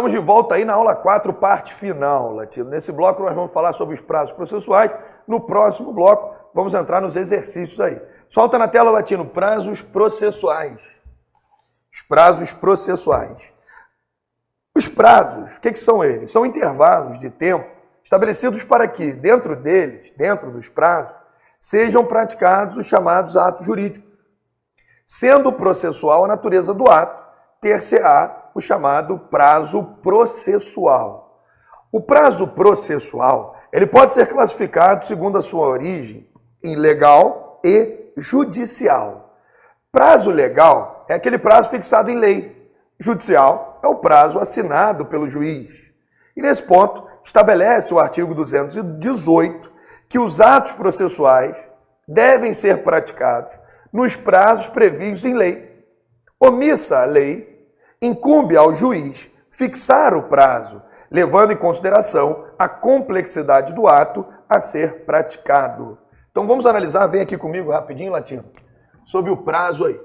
Estamos de volta aí na aula 4, parte final, Latino. Nesse bloco nós vamos falar sobre os prazos processuais. No próximo bloco vamos entrar nos exercícios aí. Solta na tela, Latino, prazos processuais. Os prazos processuais. Os prazos, o que são eles? São intervalos de tempo estabelecidos para que, dentro deles, dentro dos prazos, sejam praticados os chamados atos jurídicos. Sendo processual a natureza do ato, ter-se-á o chamado prazo processual. O prazo processual, ele pode ser classificado segundo a sua origem em legal e judicial. Prazo legal é aquele prazo fixado em lei. Judicial é o prazo assinado pelo juiz. E nesse ponto, estabelece o artigo 218 que os atos processuais devem ser praticados nos prazos previstos em lei. Omissa a lei, incumbe ao juiz fixar o prazo, levando em consideração a complexidade do ato a ser praticado. Então vamos analisar, vem aqui comigo rapidinho, Latino, sobre o prazo aí.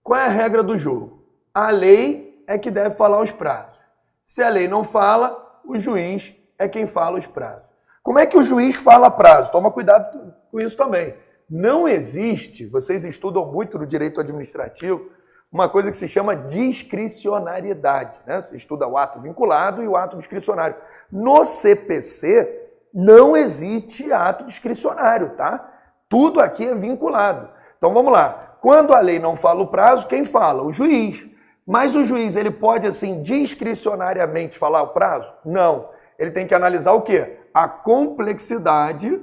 Qual é a regra do jogo? A lei é que deve falar os prazos. Se a lei não fala, o juiz é quem fala os prazos. Como é que o juiz fala prazo? Toma cuidado com isso também. Não existe, vocês estudam muito no direito administrativo, uma coisa que se chama discricionariedade, né? Você estuda o ato vinculado e o ato discricionário. No CPC não existe ato discricionário, tá? Tudo aqui é vinculado. Então vamos lá. Quando a lei não fala o prazo, quem fala? O juiz. Mas o juiz, ele pode assim discricionariamente falar o prazo? Não. Ele tem que analisar o quê? A complexidade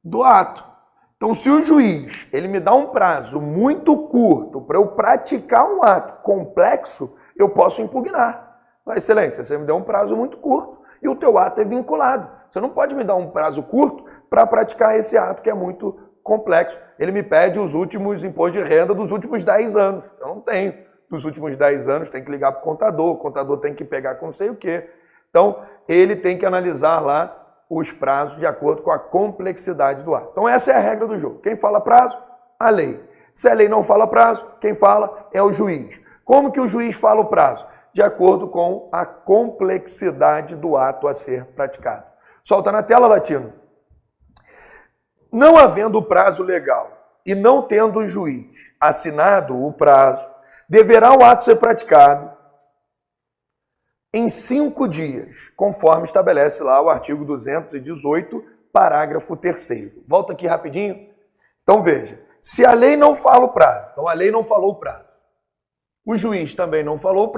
do ato. Então, se o juiz ele me dá um prazo muito curto para eu praticar um ato complexo, eu posso impugnar. Mas, excelência, você me deu um prazo muito curto e o teu ato é vinculado. Você não pode me dar um prazo curto para praticar esse ato que é muito complexo. Ele me pede os últimos impostos de renda dos últimos 10 anos. Eu não tenho. Dos últimos 10 anos tem que ligar para o contador tem que pegar com não sei o quê. Então, ele tem que analisar lá os prazos de acordo com a complexidade do ato. Então essa é a regra do jogo. Quem fala prazo? A lei. Se a lei não fala prazo, quem fala é o juiz. Como que o juiz fala o prazo? De acordo com a complexidade do ato a ser praticado. Solta na tela, Latino. Não havendo prazo legal e não tendo o juiz assinado o prazo, deverá o ato ser praticado em 5 dias, conforme estabelece lá o artigo 218, parágrafo 3º. Volta aqui rapidinho. Então veja, se a lei não fala o prazo, então a lei não falou o prazo, o juiz também não falou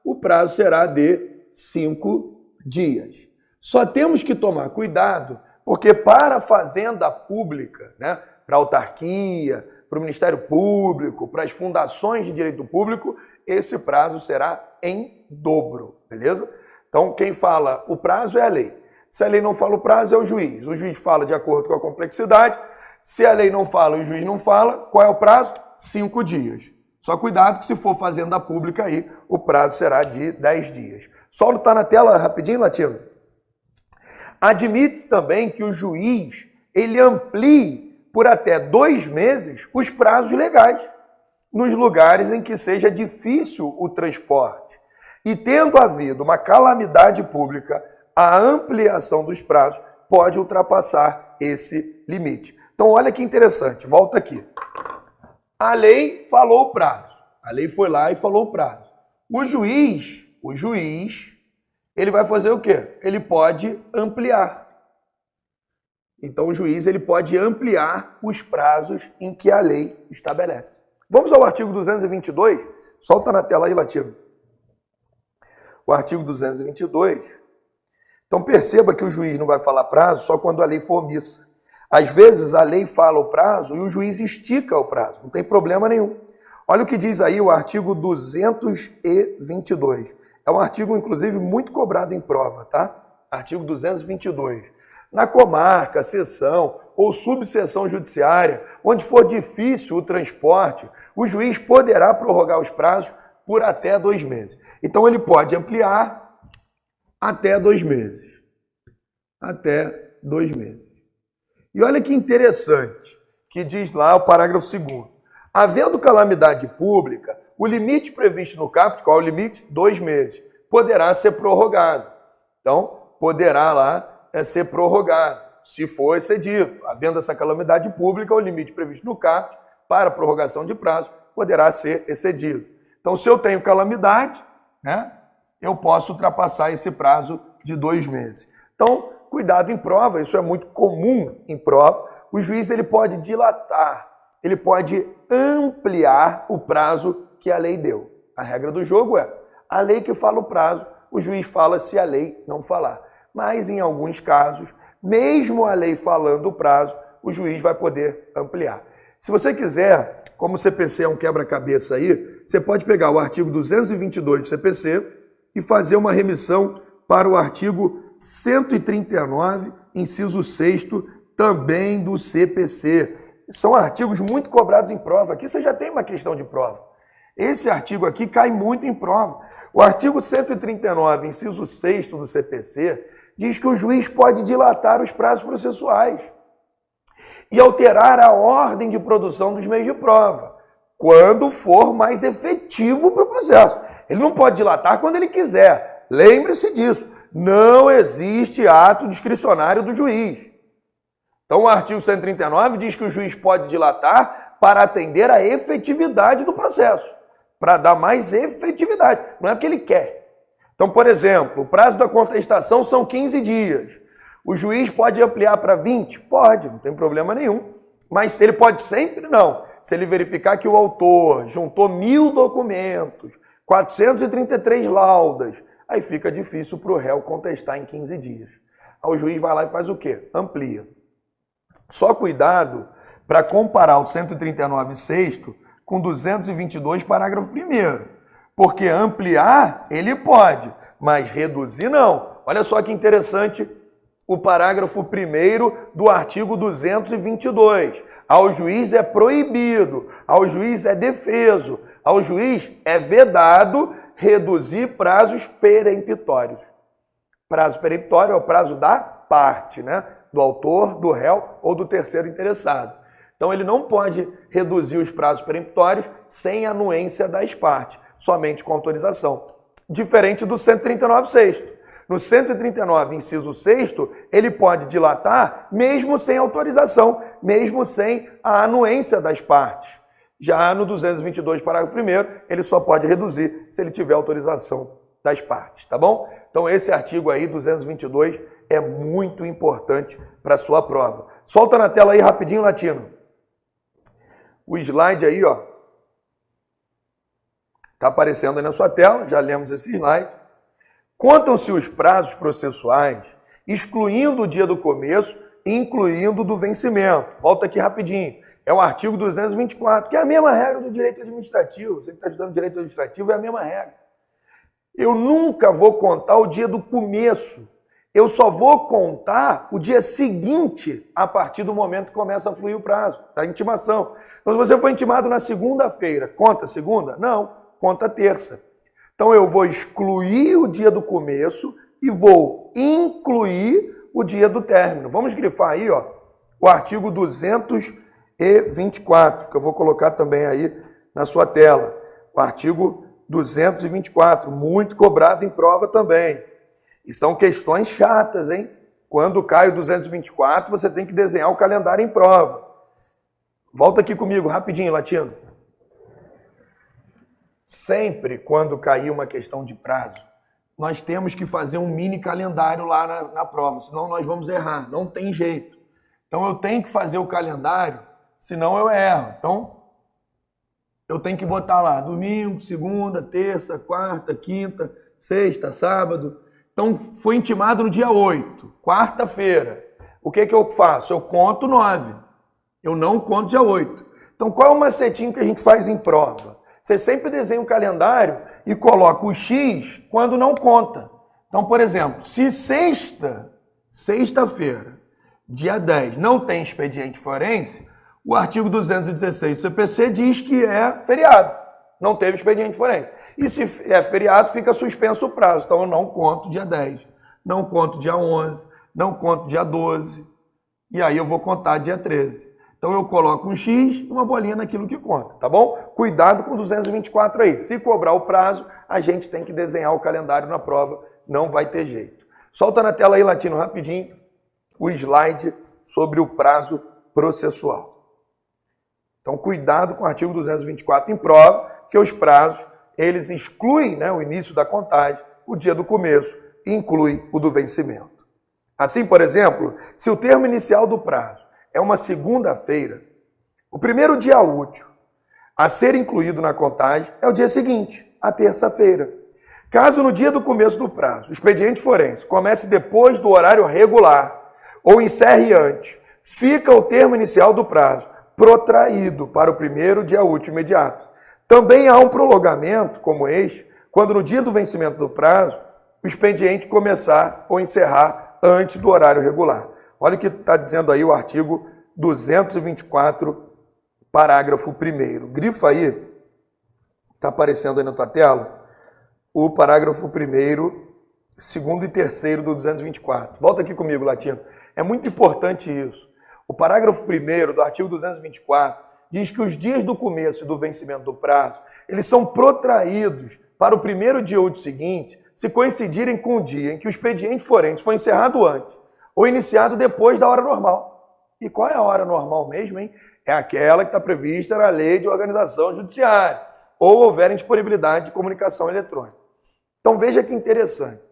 o prazo será de 5 dias. Só temos que tomar cuidado, porque para a fazenda pública, né, para a autarquia, para o Ministério Público, para as fundações de direito público, esse prazo será em dobro, beleza? Então, quem fala o prazo é a lei. Se a lei não fala o prazo, é o juiz. O juiz fala de acordo com a complexidade. Se a lei não fala e o juiz não fala, qual é o prazo? 5 dias. Só cuidado que se for fazenda pública aí, o prazo será de 10 dias. Só está na tela rapidinho, Latino. Admite-se também que o juiz ele amplie por até 2 meses os prazos legais, nos lugares em que seja difícil o transporte. E tendo havido uma calamidade pública, a ampliação dos prazos pode ultrapassar esse limite. Então, olha que interessante, volta aqui. A lei falou o prazo. A lei foi lá e falou o prazo. O juiz, ele vai fazer o quê? Ele pode ampliar. Então, o juiz ele pode ampliar os prazos em que a lei estabelece. Vamos ao artigo 222. Solta na tela aí, Latino. O artigo 222. Então, perceba que o juiz não vai falar prazo só quando a lei for omissa. Às vezes, a lei fala o prazo e o juiz estica o prazo. Não tem problema nenhum. Olha o que diz aí o artigo 222. É um artigo, inclusive, muito cobrado em prova, tá? Artigo 222. Na comarca, seção ou subseção judiciária, onde for difícil o transporte, o juiz poderá prorrogar os prazos por até 2 meses. Então, ele pode ampliar até 2 meses. Até 2 meses. E olha que interessante, que diz lá o parágrafo 2º. Havendo calamidade pública, O limite previsto no caput, qual é o limite? 2 meses. Poderá ser prorrogado. Então, poderá lá ser prorrogado, se for excedido. Havendo essa calamidade pública, o limite previsto no caput para prorrogação de prazo poderá ser excedido. Então, se eu tenho calamidade, né, eu posso ultrapassar esse prazo de 2 meses. Então, cuidado em prova, isso é muito comum em prova. O juiz ele pode dilatar, ele pode ampliar o prazo que a lei deu. A regra do jogo é, a lei que fala o prazo, o juiz fala se a lei não falar. Mas em alguns casos, mesmo a lei falando o prazo, o juiz vai poder ampliar. Se você quiser, como o CPC é um quebra-cabeça aí, você pode pegar o artigo 222 do CPC e fazer uma remissão para o artigo 139, inciso 6º, também do CPC. São artigos muito cobrados em prova. Aqui você já tem uma questão de prova. Esse artigo aqui cai muito em prova. O artigo 139, inciso 6º do CPC, diz que o juiz pode dilatar os prazos processuais e alterar a ordem de produção dos meios de prova, quando for mais efetivo para o processo. Ele não pode dilatar quando ele quiser. Lembre-se disso. Não existe ato discricionário do juiz. Então, o artigo 139 diz que o juiz pode dilatar para atender à efetividade do processo, para dar mais efetividade. Não é porque ele quer. Então, por exemplo, o prazo da contestação são 15 dias. O juiz pode ampliar para 20? Pode, não tem problema nenhum. Mas ele pode sempre? Não. Se ele verificar que o autor juntou 1000 documentos, 433 laudas, aí fica difícil para o réu contestar em 15 dias. Aí o juiz vai lá e faz o quê? Amplia. Só cuidado para comparar o 139º com 222, parágrafo 1º. Porque ampliar, ele pode, mas reduzir não. Olha só que interessante o parágrafo 1º do artigo 222. Ao juiz é proibido, ao juiz é defeso, ao juiz é vedado reduzir prazos peremptórios. Prazo peremptório é o prazo da parte, né? Do autor, do réu ou do terceiro interessado. Então ele não pode reduzir os prazos peremptórios sem anuência das partes, somente com autorização. Diferente do 139º. No 139, inciso 6º, ele pode dilatar mesmo sem autorização, mesmo sem a anuência das partes. Já no 222, parágrafo 1º, ele só pode reduzir se ele tiver autorização das partes, tá bom? Então esse artigo aí, 222, é muito importante para a sua prova. Solta na tela aí rapidinho, Latino. O slide aí, ó, está aparecendo aí na sua tela, já lemos esse slide. Contam-se os prazos processuais, excluindo o dia do começo e incluindo do vencimento. Volta aqui rapidinho. É o artigo 224, que é a mesma regra do direito administrativo. Você que está estudando direito administrativo, é a mesma regra. Eu nunca vou contar o dia do começo. Eu só vou contar o dia seguinte, a partir do momento que começa a fluir o prazo, da intimação. Então, se você foi intimado na segunda-feira, conta segunda? Não, conta terça. Então, eu vou excluir o dia do começo e vou incluir o dia do término. Vamos grifar aí, ó, o artigo 224, que eu vou colocar também aí na sua tela. O artigo 224, muito cobrado em prova também. E são questões chatas, hein? Quando cai o 224, você tem que desenhar o calendário em prova. Volta aqui comigo, rapidinho, Latino. Sempre quando cair uma questão de prazo, nós temos que fazer um mini calendário lá na prova, senão nós vamos errar, não tem jeito. Então eu tenho que fazer o calendário, senão eu erro. Então eu tenho que botar lá domingo, segunda, terça, quarta, quinta, sexta, sábado. Então foi intimado no dia 8, quarta-feira. O que eu faço? Eu conto 9, eu não conto dia 8. Então qual é o macetinho que a gente faz em prova? Você sempre desenha um calendário e coloca o X quando não conta. Então, por exemplo, se sexta-feira, dia 10, não tem expediente forense, o artigo 216 do CPC diz que é feriado, não teve expediente forense. E se é feriado, fica suspenso o prazo. Então, eu não conto dia 10, não conto dia 11, não conto dia 12, e aí eu vou contar dia 13. Então eu coloco um X e uma bolinha naquilo que conta, tá bom? Cuidado com 224 aí. Se cobrar o prazo, a gente tem que desenhar o calendário na prova, não vai ter jeito. Solta na tela aí, Latino, rapidinho, o slide sobre o prazo processual. Então cuidado com o artigo 224 em prova, que os prazos, eles excluem, né, o início da contagem, o dia do começo, e inclui o do vencimento. Assim, por exemplo, se o termo inicial do prazo é uma segunda-feira, o primeiro dia útil a ser incluído na contagem é o dia seguinte, a terça-feira. Caso no dia do começo do prazo o expediente forense comece depois do horário regular ou encerre antes, fica o termo inicial do prazo protraído para o primeiro dia útil imediato. Também há um prolongamento como este, quando no dia do vencimento do prazo o expediente começar ou encerrar antes do horário regular. Olha o que está dizendo aí o artigo 224, parágrafo 1º. Grifa aí, está aparecendo aí na tua tela, o parágrafo 1º, 2º e 3º do 224. Volta aqui comigo, Latino. É muito importante isso. O parágrafo 1º do artigo 224 diz que os dias do começo e do vencimento do prazo, eles são protraídos para o primeiro dia útil seguinte, se coincidirem com o dia em que o expediente forense foi encerrado antes ou iniciado depois da hora normal. E qual é a hora normal mesmo, hein? É aquela que está prevista na Lei de Organização Judiciária, ou houver indisponibilidade de comunicação eletrônica. Então veja que interessante.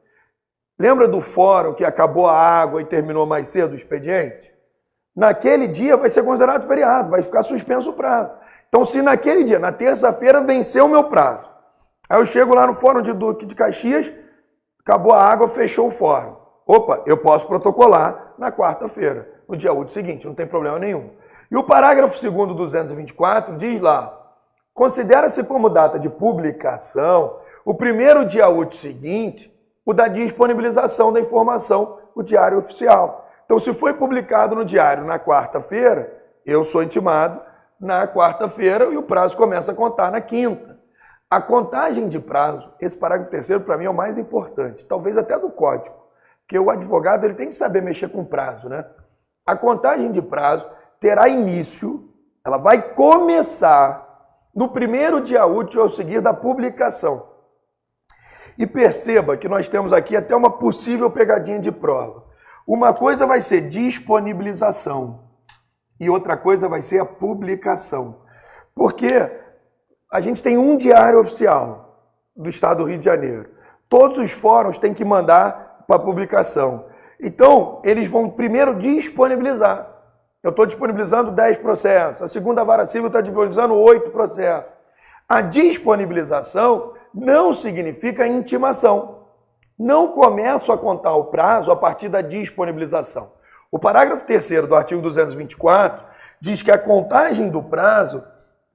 Lembra do fórum que acabou a água e terminou mais cedo o expediente? Naquele dia vai ser considerado feriado, vai ficar suspenso o prazo. Então se naquele dia, na terça-feira, venceu o meu prazo, aí eu chego lá no fórum de Duque de Caxias, acabou a água, fechou o fórum. Opa, eu posso protocolar na quarta-feira, no dia útil seguinte, não tem problema nenhum. E o parágrafo 2º do 224 diz lá, considera-se como data de publicação o primeiro dia útil seguinte, o da disponibilização da informação, o diário oficial. Então, se foi publicado no diário na quarta-feira, eu sou intimado na quarta-feira e o prazo começa a contar na quinta. A contagem de prazo, esse parágrafo 3º para mim é o mais importante, talvez até do código, porque o advogado ele tem que saber mexer com prazo, né? A contagem de prazo terá início, ela vai começar no primeiro dia útil ao seguir da publicação. E perceba que nós temos aqui até uma possível pegadinha de prova. Uma coisa vai ser disponibilização e outra coisa vai ser a publicação. Porque a gente tem um diário oficial do Estado do Rio de Janeiro. Todos os fóruns têm que mandar para publicação. Então, eles vão primeiro disponibilizar. Eu estou disponibilizando 10 processos, a segunda vara civil está disponibilizando 8 processos. A disponibilização não significa intimação. Não começo a contar o prazo a partir da disponibilização. O parágrafo 3º do artigo 224 diz que a contagem do prazo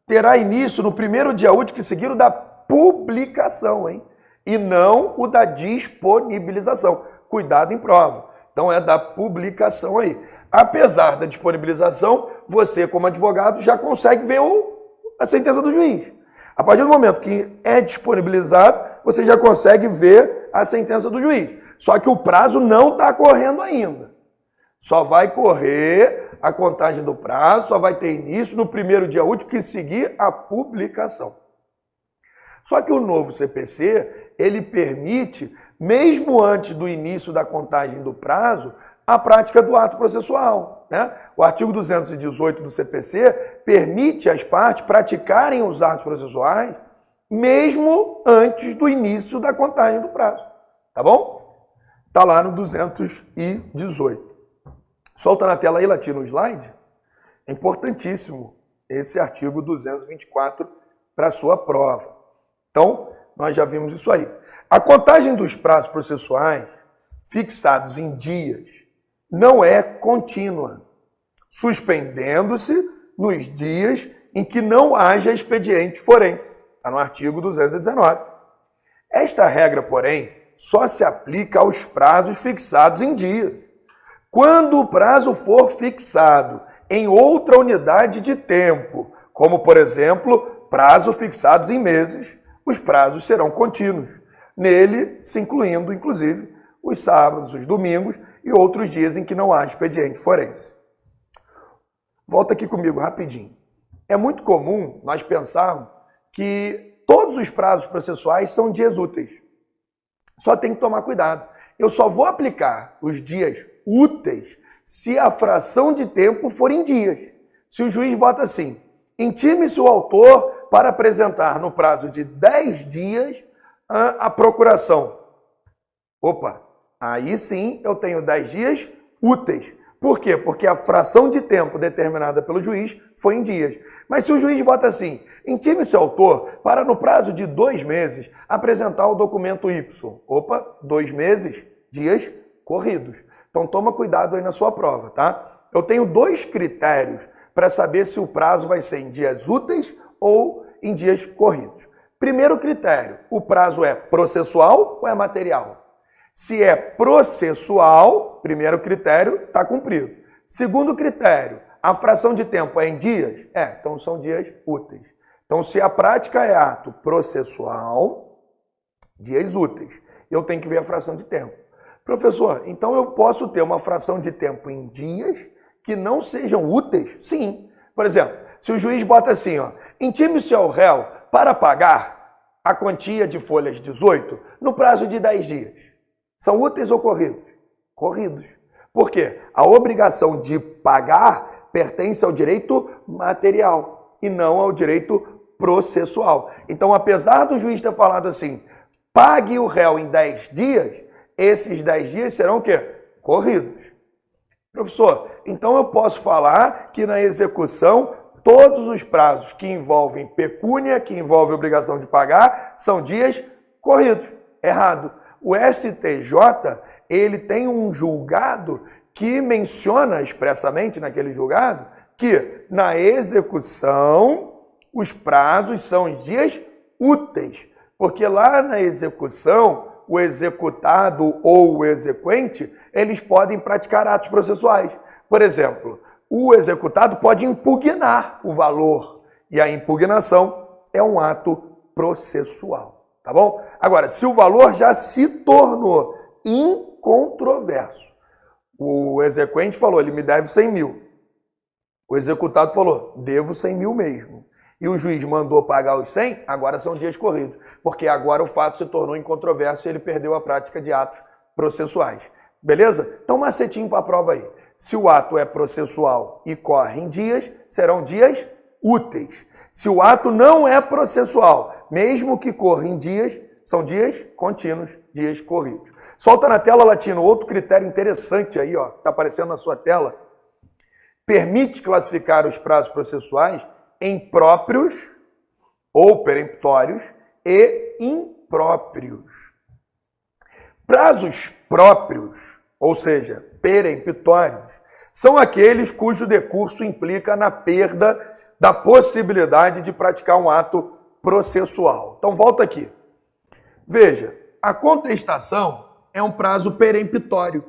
terá início no primeiro dia útil que seguir o da publicação, hein? E não o da disponibilização. Cuidado em prova. Então é da publicação aí. Apesar da disponibilização, você como advogado já consegue ver a sentença do juiz. A partir do momento que é disponibilizado, você já consegue ver a sentença do juiz. Só que o prazo não está correndo ainda. Só vai correr a contagem do prazo, só vai ter início no primeiro dia útil que seguir a publicação. Só que o novo CPC, ele permite, mesmo antes do início da contagem do prazo, a prática do ato processual, né? O artigo 218 do CPC permite às partes praticarem os atos processuais mesmo antes do início da contagem do prazo. Tá bom? Tá lá no 218. Solta na tela aí, Latino, o slide. É importantíssimo esse artigo 224 para a sua prova. Então, nós já vimos isso aí. A contagem dos prazos processuais fixados em dias não é contínua, suspendendo-se nos dias em que não haja expediente forense. Está no artigo 219. Esta regra, porém, só se aplica aos prazos fixados em dias. Quando o prazo for fixado em outra unidade de tempo, como, por exemplo, prazo fixados em meses, os prazos serão contínuos. Nele, se incluindo, inclusive, os sábados, os domingos e outros dias em que não há expediente forense. volta aqui comigo rapidinho. É muito comum nós pensarmos que todos os prazos processuais são dias úteis. Só tem que tomar cuidado. Eu só vou aplicar os dias úteis se a fração de tempo for em dias. Se o juiz bota assim, intime-se o autor para apresentar no prazo de 10 dias a procuração. Opa, aí sim eu tenho 10 dias úteis. Por quê? Porque a fração de tempo determinada pelo juiz foi em dias. Mas se o juiz bota assim, intime-se o autor para no prazo de 2 meses apresentar o documento Y. Opa, 2 meses, dias corridos. Então toma cuidado aí na sua prova, tá? Eu tenho 2 critérios para saber se o prazo vai ser em dias úteis ou em dias corridos. Primeiro critério, o prazo é processual ou é material? Se é processual, primeiro critério, está cumprido. Segundo critério, a fração de tempo é em dias? Então são dias úteis. Então, se a prática é ato processual, dias úteis, eu tenho que ver a fração de tempo. Professor, então eu posso ter uma fração de tempo em dias que não sejam úteis? Sim. Por exemplo, se o juiz bota assim, intime-se ao réu para pagar a quantia de folhas 18 no prazo de 10 dias. São úteis ou corridos? Corridos. Por quê? A obrigação de pagar pertence ao direito material e não ao direito processual. Então, apesar do juiz ter falado assim, pague o réu em 10 dias, esses 10 dias serão o quê? Corridos. Professor, então eu posso falar que na execução todos os prazos que envolvem pecúnia, que envolvem obrigação de pagar, são dias corridos. Errado. O STJ, ele tem um julgado que menciona expressamente naquele julgado que na execução os prazos são os dias úteis, porque lá na execução o executado ou o exequente, eles podem praticar atos processuais. Por exemplo, o executado pode impugnar o valor e a impugnação é um ato processual, tá bom? Agora, se o valor já se tornou incontroverso, o exequente falou, ele me deve 100 mil. O executado falou, devo 100 mil mesmo. E o juiz mandou pagar os 100, agora são dias corridos. Porque agora o fato se tornou incontroverso e ele perdeu a prática de atos processuais. Beleza? Então, macetinho para a prova aí. Se o ato é processual e corre em dias, serão dias úteis. Se o ato não é processual, mesmo que corra em dias, são dias contínuos, dias corridos. Solta na tela, Latino, outro critério interessante aí, ó, está aparecendo na sua tela. Permite classificar os prazos processuais em próprios ou peremptórios e impróprios. Prazos próprios, ou seja, peremptórios, são aqueles cujo decurso implica na perda da possibilidade de praticar um ato processual. Então, volta aqui. Veja, a contestação é um prazo peremptório.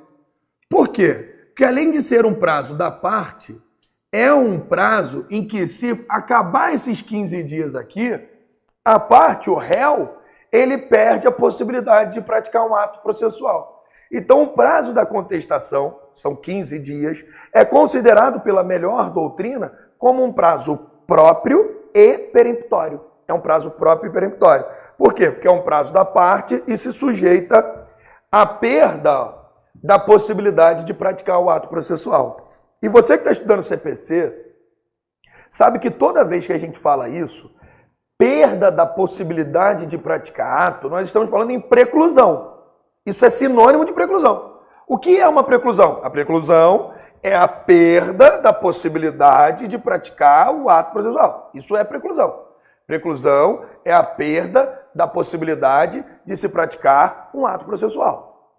Por quê? Porque além de ser um prazo da parte, é um prazo em que, se acabar esses 15 dias aqui, a parte, o réu, ele perde a possibilidade de praticar um ato processual. Então, o prazo da contestação, são 15 dias, é considerado pela melhor doutrina como um prazo próprio e peremptório. É um prazo próprio e peremptório. Por quê? Porque é um prazo da parte e se sujeita à perda da possibilidade de praticar o ato processual. E você que está estudando CPC, sabe que toda vez que a gente fala isso, perda da possibilidade de praticar ato, nós estamos falando em preclusão. Isso é sinônimo de preclusão. O que é uma preclusão? A preclusão é a perda da possibilidade de praticar o ato processual. Isso é preclusão. Preclusão é a perda da possibilidade de se praticar um ato processual.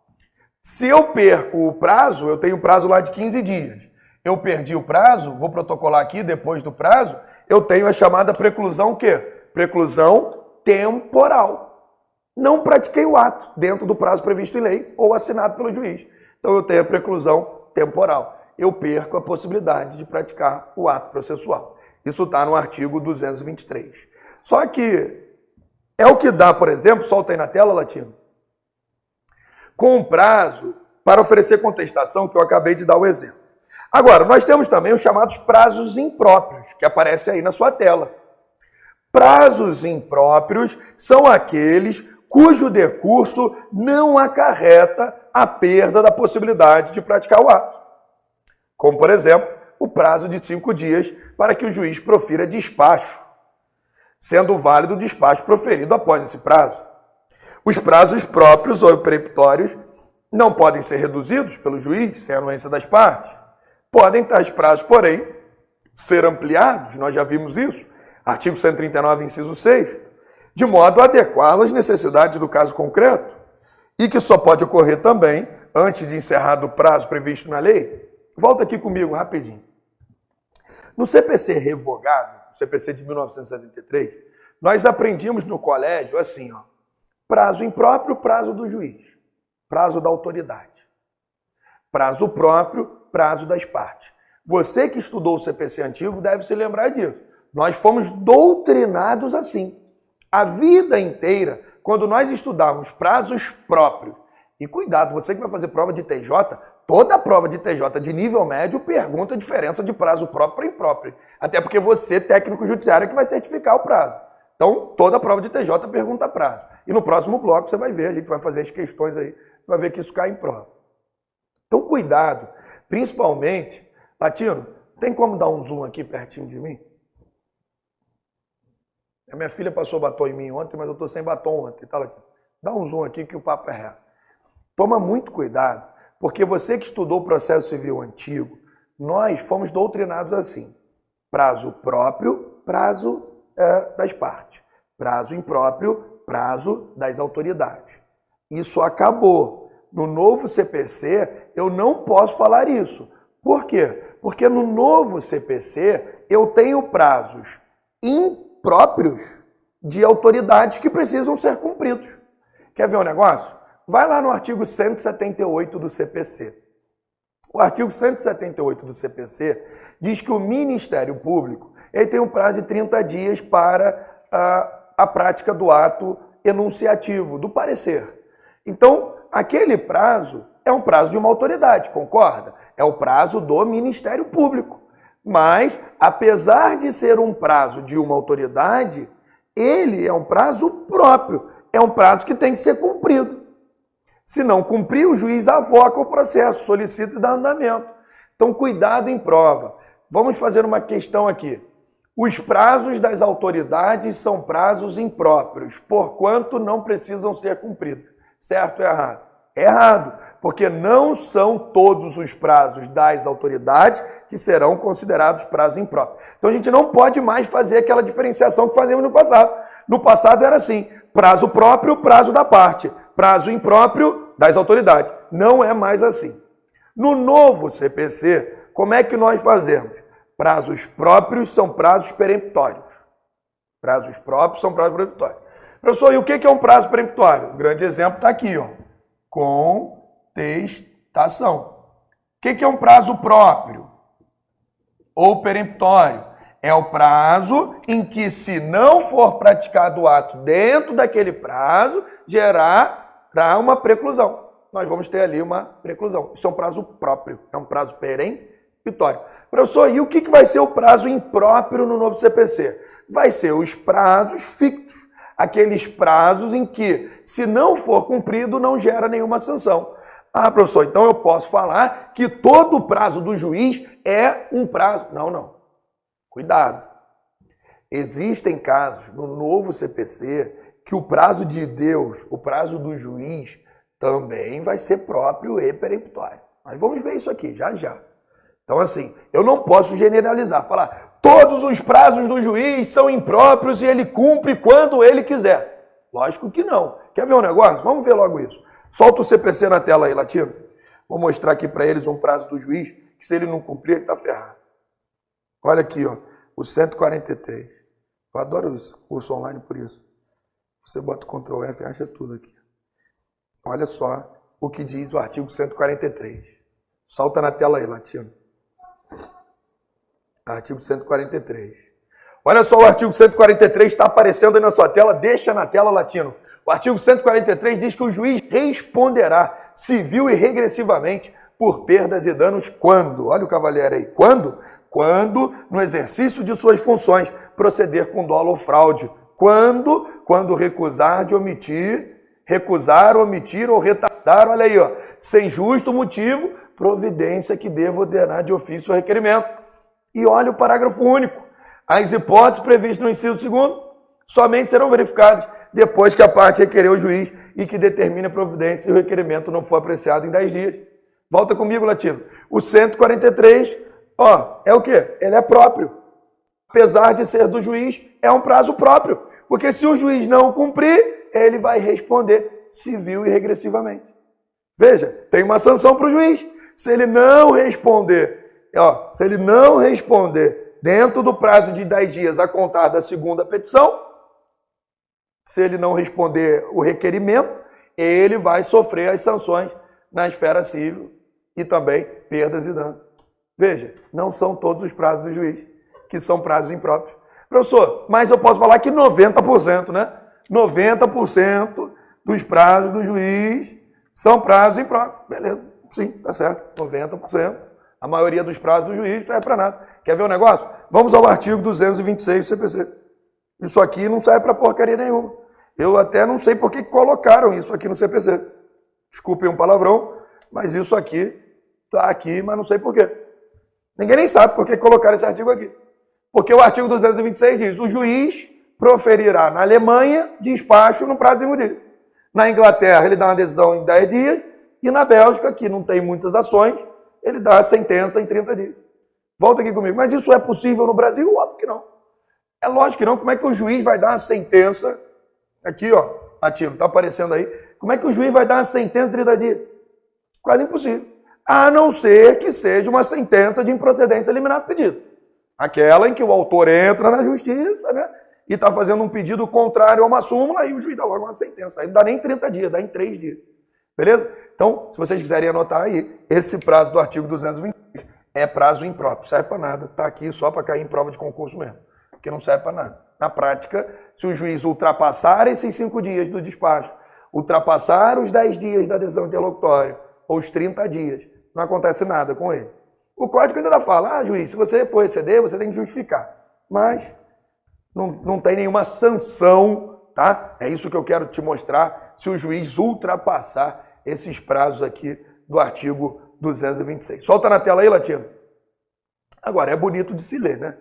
Se eu perco o prazo, eu tenho prazo lá de 15 dias. Eu perdi o prazo, vou protocolar aqui depois do prazo, eu tenho a chamada preclusão o quê? Preclusão temporal. Não pratiquei o ato dentro do prazo previsto em lei ou assinado pelo juiz. Então eu tenho a preclusão temporal. Eu perco a possibilidade de praticar o ato processual. Isso está no artigo 223. Só que é o que dá, por exemplo, solta aí na tela, Latino, com um prazo para oferecer contestação, que eu acabei de dar o exemplo. Agora, nós temos também os chamados prazos impróprios, que aparecem aí na sua tela. Prazos impróprios são aqueles cujo decurso não acarreta a perda da possibilidade de praticar o ato. Como, por exemplo, o prazo de 5 dias para que o juiz profira despacho, sendo válido o despacho proferido após esse prazo. Os prazos próprios ou peremptórios não podem ser reduzidos pelo juiz sem anuência das partes. Podem tais prazos, porém, ser ampliados, nós já vimos isso, artigo 139, inciso 6, de modo a adequá-lo às necessidades do caso concreto, e que só pode ocorrer também antes de encerrado o prazo previsto na lei. Volta aqui comigo rapidinho. No CPC revogado, CPC de 1973, nós aprendíamos no colégio assim, ó, prazo impróprio, prazo do juiz, prazo da autoridade, prazo próprio, prazo das partes. Você que estudou o CPC antigo deve se lembrar disso. Nós fomos doutrinados assim. A vida inteira, quando nós estudávamos prazos próprios, e cuidado, você que vai fazer prova de TJ, toda prova de TJ de nível médio pergunta a diferença de prazo próprio para impróprio. Até porque você, técnico judiciário, é que vai certificar o prazo. Então, toda prova de TJ pergunta prazo. E no próximo bloco você vai ver, a gente vai fazer as questões aí, vai ver que isso cai em prova. Então, cuidado, principalmente, Latino, tem como dar um zoom aqui pertinho de mim? A minha filha passou batom em mim ontem, mas eu estou sem batom ontem, tá, Latino? Dá um zoom aqui que o papo é reto. Toma muito cuidado, porque você que estudou o processo civil antigo, nós fomos doutrinados assim. Prazo próprio, prazo das partes. Prazo impróprio, prazo das autoridades. Isso acabou. No novo CPC, eu não posso falar isso. Por quê? Porque no novo CPC, eu tenho prazos impróprios de autoridades que precisam ser cumpridos. Quer ver um negócio? Vai lá no artigo 178 do CPC. O artigo 178 do CPC diz que o Ministério Público ele tem um prazo de 30 dias para a prática do ato enunciativo, do parecer. Então, aquele prazo é um prazo de uma autoridade, concorda? É o prazo do Ministério Público. Mas, apesar de ser um prazo de uma autoridade, ele é um prazo próprio. É um prazo que tem que ser cumprido. Se não cumprir, o juiz avoca o processo, solicita e dá andamento. Então, cuidado em prova. Vamos fazer uma questão aqui. Os prazos das autoridades são prazos impróprios, porquanto não precisam ser cumpridos. Certo ou errado? Errado, porque não são todos os prazos das autoridades que serão considerados prazos impróprios. Então, a gente não pode mais fazer aquela diferenciação que fazíamos no passado. No passado era assim, prazo próprio, prazo da parte. Prazo impróprio das autoridades. Não é mais assim. No novo CPC, como é que nós fazemos? Prazos próprios são prazos peremptórios. Prazos próprios são prazos peremptórios. Professor, e o que é um prazo peremptório? O grande exemplo está aqui, ó. Contestação. O que é um prazo próprio ou peremptório? É o prazo em que, se não for praticado o ato dentro daquele prazo, gerará uma preclusão. Nós vamos ter ali uma preclusão. Isso é um prazo próprio, é um prazo peremptório. Professor, e o que vai ser o prazo impróprio no novo CPC? Vai ser os prazos fictos, aqueles prazos em que, se não for cumprido, não gera nenhuma sanção. Ah, professor, então eu posso falar que todo o prazo do juiz é um prazo. Não. Cuidado. Existem casos no novo CPC que o prazo de Deus, o prazo do juiz, também vai ser próprio e peremptório. Mas vamos ver isso aqui, já. Então, assim, eu não posso generalizar, falar todos os prazos do juiz são impróprios e ele cumpre quando ele quiser. Lógico que não. Quer ver um negócio? Vamos ver logo isso. Solta o CPC na tela aí, Latino. Vou mostrar aqui para eles um prazo do juiz, que se ele não cumprir, ele está ferrado. Olha aqui, ó, o 143. Eu adoro isso, curso online por isso. Você bota o Ctrl F e acha tudo aqui. Olha só o que diz o artigo 143. Solta na tela aí, Latino. Artigo 143. Olha só, o artigo 143 está aparecendo aí na sua tela. Deixa na tela, Latino. O artigo 143 diz que o juiz responderá civil e regressivamente por perdas e danos quando? Olha o cavalheiro aí. Quando? Quando, no exercício de suas funções, proceder com dolo ou fraude. Quando? Quando recusar, omitir ou retardar, olha aí, ó, sem justo motivo, providência que deva ordenar de ofício o requerimento. E olha o parágrafo único. As hipóteses previstas no inciso 2º somente serão verificadas depois que a parte requerer o juiz e que determine a providência se o requerimento não for apreciado em 10 dias. Volta comigo, Latino. O 143, ó, é o quê? Ele é próprio. Apesar de ser do juiz, é um prazo próprio. Porque se o juiz não cumprir, ele vai responder civil e regressivamente. Veja, tem uma sanção para o juiz. Se ele não responder, dentro do prazo de 10 dias a contar da segunda petição, se ele não responder o requerimento, ele vai sofrer as sanções na esfera civil e também perdas e danos. Veja, não são todos os prazos do juiz que são prazos impróprios. Professor, mas eu posso falar que 90%, né? 90% dos prazos do juiz são prazos impróprios. Beleza, sim, tá certo. 90%. A maioria dos prazos do juiz não serve para nada. Quer ver o negócio? Vamos ao artigo 226 do CPC. Isso aqui não serve para porcaria nenhuma. Eu até não sei por que colocaram isso aqui no CPC. Desculpem um palavrão, mas isso aqui está aqui, mas não sei por quê. Ninguém nem sabe por que colocaram esse artigo aqui. Porque o artigo 226 diz: o juiz proferirá na Alemanha despacho no prazo de 5 dias. Na Inglaterra ele dá uma decisão em 10 dias e na Bélgica, que não tem muitas ações, ele dá a sentença em 30 dias. Volta aqui comigo. Mas isso é possível no Brasil? Óbvio que não. É lógico que não. Como é que o juiz vai dar uma sentença? Aqui, ó, Latino, tá aparecendo aí. Como é que o juiz vai dar uma sentença em 30 dias? Quase impossível. A não ser que seja uma sentença de improcedência liminar do pedido. Aquela em que o autor entra na justiça, né? E está fazendo um pedido contrário a uma súmula e o juiz dá logo uma sentença. Aí não dá nem 30 dias, dá em 3 dias. Beleza? Então, se vocês quiserem anotar aí, esse prazo do artigo 223 é prazo impróprio, serve para nada. Está aqui só para cair em prova de concurso mesmo, porque não serve para nada. Na prática, se o juiz ultrapassar esses 5 dias do despacho, ultrapassar os 10 dias da decisão interlocutória, ou os 30 dias, não acontece nada com ele. O código ainda fala, juiz, se você for exceder, você tem que justificar. Mas não tem nenhuma sanção, tá? É isso que eu quero te mostrar, se o juiz ultrapassar esses prazos aqui do artigo 226. Solta na tela aí, Latino. Agora, é bonito de se ler, né?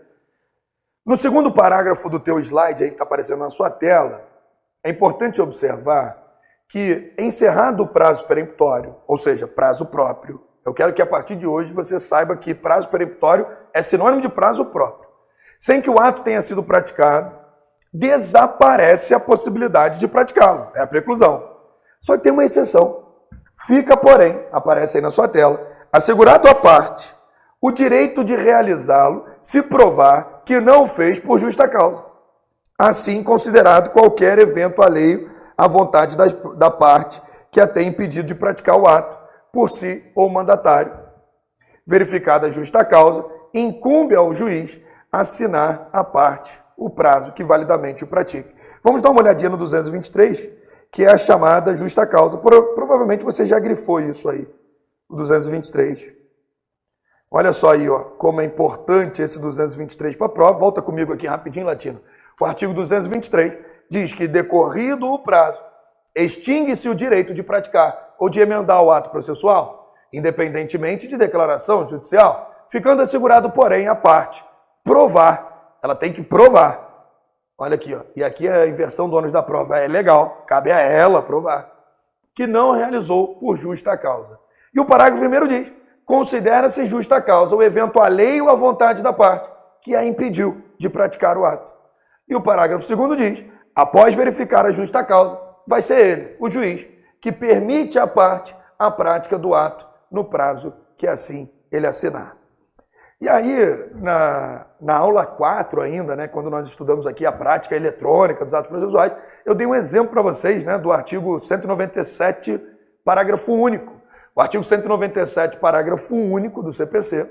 No segundo parágrafo do teu slide aí que está aparecendo na sua tela, é importante observar que, encerrado o prazo peremptório, ou seja, prazo próprio, eu quero que a partir de hoje você saiba que prazo peremptório é sinônimo de prazo próprio. Sem que o ato tenha sido praticado, desaparece a possibilidade de praticá-lo. É a preclusão. Só que tem uma exceção. Fica, porém, aparece aí na sua tela, assegurado à parte o direito de realizá-lo se provar que não fez por justa causa. Assim considerado qualquer evento alheio à vontade da parte que a tem impedido de praticar o ato por si ou mandatário. Verificada a justa causa, incumbe ao juiz assinar à parte o prazo que validamente o pratique. Vamos dar uma olhadinha no 223, que é a chamada justa causa. Provavelmente você já grifou isso aí, o 223. Olha só aí, ó, como é importante esse 223 para a prova. Volta comigo aqui rapidinho, Latino. O artigo 223 diz que, decorrido o prazo, extingue-se o direito de praticar ou de emendar o ato processual, independentemente de declaração judicial, ficando assegurado, porém, a parte provar. Ela tem que provar. Olha aqui, ó. E aqui a inversão do ônus da prova é legal, cabe a ela provar, que não realizou por justa causa. E o parágrafo 1º diz: considera-se justa causa o evento alheio à vontade da parte que a impediu de praticar o ato. E o parágrafo 2º diz: após verificar a justa causa, vai ser ele, o juiz, que permite à parte a prática do ato no prazo que assim ele assinar. E aí, na aula 4 ainda, né, quando nós estudamos aqui a prática eletrônica dos atos processuais, eu dei um exemplo para vocês, né, do artigo 197, parágrafo único. O artigo 197, parágrafo único do CPC.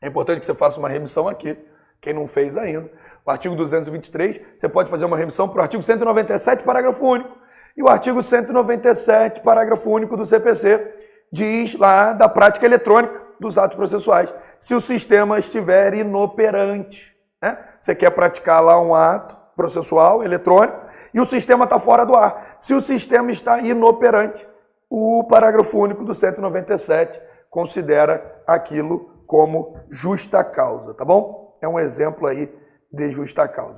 É importante que você faça uma remissão aqui, quem não fez ainda. O artigo 223, você pode fazer uma remissão para o artigo 197, parágrafo único. E o artigo 197, parágrafo único do CPC, diz lá da prática eletrônica dos atos processuais. Se o sistema estiver inoperante, né? Você quer praticar lá um ato processual eletrônico e o sistema está fora do ar. Se o sistema está inoperante, o parágrafo único do 197 considera aquilo como justa causa, tá bom? É um exemplo aí de justa causa.